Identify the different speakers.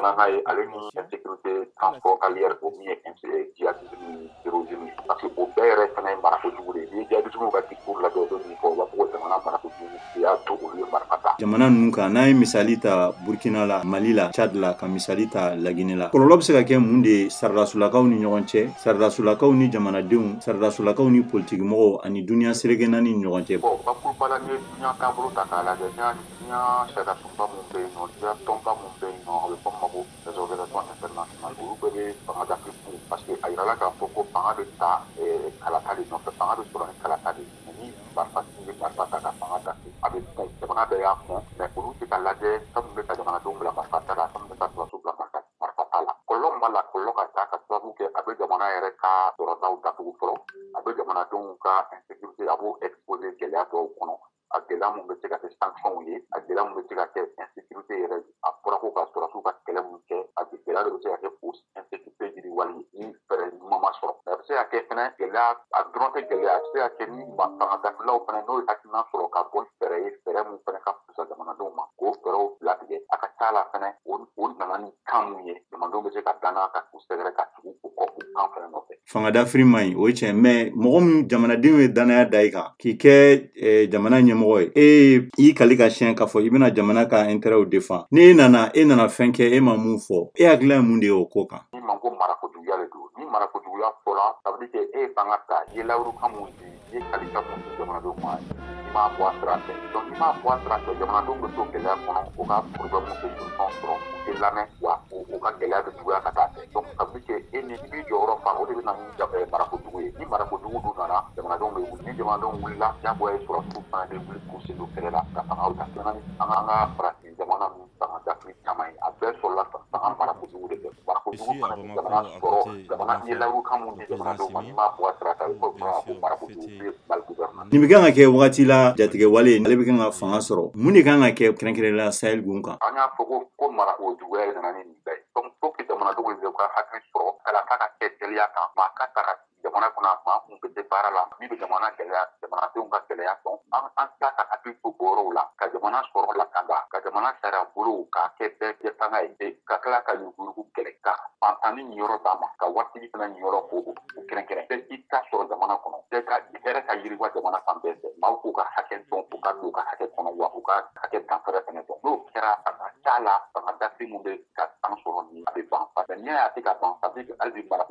Speaker 1: jamana ye ale ni insécurité transport carrière ko min ye djihadisme ni terrorisme parce que o bɛɛ yɛrɛ fana ye marako jugu de ye ni djihadisme ka discours lajɛ o bɛ min fɔ u b'a fɔ ko jamana marako jugu de y'a to olu ye marifa ta.
Speaker 2: Jamana ninnu kan n'a ye misali ta Burkina la, Mali la, Tchad la, ka misali ta Laginɛ la, kɔlɔlɔ bɛ se ka kɛ mun de ye saridasolakaw ni ɲɔgɔn cɛ, saridasolakaw ni jamanadenw, saridasolakaw ni politigimɔgɔw ani duniya seregena ni ɲɔgɔn cɛ.
Speaker 1: Bon bakuruba la n'i ye duniya taabolo ta k'a lajɛ duniya saridasunba mun bɛ yen nɔ duniya tɔnba mun bɛ yen nɔ a bɛ fɔ min ma ko les organisations internationales olu bɛɛ bɛ fanga d'Afrique kun parce que a yirala k'a fɔ ko fanga bɛ ta kalata de nɔfɛ fanga bɛ sɔrɔ ni kalata de ye ni marifatigi bɛ marifa ta ka fanga dafɛ a bɛ kun jamana bɛɛ y'a kun mais olu tɛ ka lajɛ fɛn min bɛ ka jamanadenw bila marifa ta la fɛn min bɛ ka sɔrɔsiw bila marifa ta la kɔlɔlɔ min b'a la kɔlɔlɔ ka ca ka sababu kɛ a bɛ jamana yɛrɛ ka sɔrɔdaw datugu fɔlɔ a bɛ jamanadenw ka insécurité a b'o exposé gɛlɛya dɔw kɔnɔ a gɛlɛya mun bɛ se ka kɛ sanctions ye a gɛlɛya mun bɛ se ka kɛ insécurité yɛrɛ a fɔra ko ka sɔrɔsiw ka kɛlɛ mun kɛ a gɛlɛya de bɛ se ka kɛ o insécurité yiriwali ni fɛɛrɛ ɲuman ma sɔrɔ a bɛ se ka kɛ fɛnɛ gɛlɛya a dɔrɔn tɛ gɛlɛya a bɛ se ka kɛ ni fanga dafilaw fɛnɛ n'o ye hakilina sɔrɔ ka bɔ fɛɛrɛ ye fɛɛrɛ mun fɛnɛ ka fisa jamanadenw ma k'o fɛɛrɛw latigɛ a ka ca la fɛnɛ o nana ni kan mun ye jamanadenw bɛ se ka danna ka k'u sɛgɛrɛ ka tugu o kɔ u kan fɛnɛ nɔfɛ.
Speaker 2: Fanga dafiri man ɲi o ye tiɲɛ mais mɔgɔ min jamanadenw ye danaya da i kan k'i kɛ jamana ɲɛmɔgɔ ye i kali ka siɲɛ k'a fɔ i bɛna jamana ka intérêt défend ni e nana fɛn kɛ e ma mun fɔ e hakili ye mun de ye o ko kan.
Speaker 1: Ni man ko marakojuguya de don ni marakojuguya fɔra ça veut dire que e ye fanga ta i ye lawurukan mun di i ye kalikan mun di jamanadenw ma i m'a bɔ a sira fɛ donc n'i m'a bɔ a sira fɛ jamanadenw bɛ to gɛlɛya kɔnɔ o ka problème tɛ solution sɔrɔ u tɛ lamɛn wa o ka gɛlɛya bɛ juguya ka taa fɛ donc ça veut dire que e ni i b'i jɔyɔrɔ fa o de bɛ na ni marakojugu ye ni marakojugu dun nana jamanadenw bɛ wuli ni jamanadenw wulila diyagoya ye sɔrɔsiw fana bɛ wuli k'u sen don kɛlɛ la ka fangaw ta an ka farafin jamana ninnu fanga d'Afrique caman ye a bɛɛ sɔrɔla fanga marakojugu de fɛ marakojugu fana bɛ jamana sɔrɔ jamana i ye lawurukan mun di jamanadenw ma n'i m'a bɔ a sira fɛ a bɛ fɔ ko marakojugu bɛ mal gouvernement.
Speaker 2: Nin bɛ kan ka kɛ wagati la jatigɛ wale ale bɛ kan ka fanga sɔrɔ mun de kan ka kɛ kɛrɛnkɛrɛnnenya la Sahel gun kan.
Speaker 1: An y'a fɔ ko marakojuguya nana ni nin bɛɛ ye donc faut que jamanadenw de ka hakili sɔrɔ ala ka kɛ teliya kan maa ka ta ka jamana kɔnɔ maa kun bɛ baara la min bɛ jamana gɛlɛya jamanadenw ka gɛlɛya dɔn an ta ka hakili to o yɔrɔw la ka jamana sɔrɔ lakanda ka jamana sariya bolow k'a kɛ bɛɛ kɛ fanga ye ka tila ka yugurugu kɛlɛ ka fantanni nin yɔrɔ d'a ma ka waritigi fana nin yɔrɔ ko kɛrɛnkɛrɛn bɛɛ k'i ta sɔrɔ jamana kɔnɔ bɛɛ ka hɛrɛ ka yiriwa jamana fan bɛɛ fɛ maaw k'u ka hakɛ dɔn u ka don u ka hakɛ kɔnɔ wa u ka hakɛ danfɛrɛ fana dɔn n'o kɛra a ka ca la fanga dafiri mun bɛ ka san sɔrɔ ni a bɛ ban parce que n'i y'a tɛ ka ban ça veut dire que hali bi mara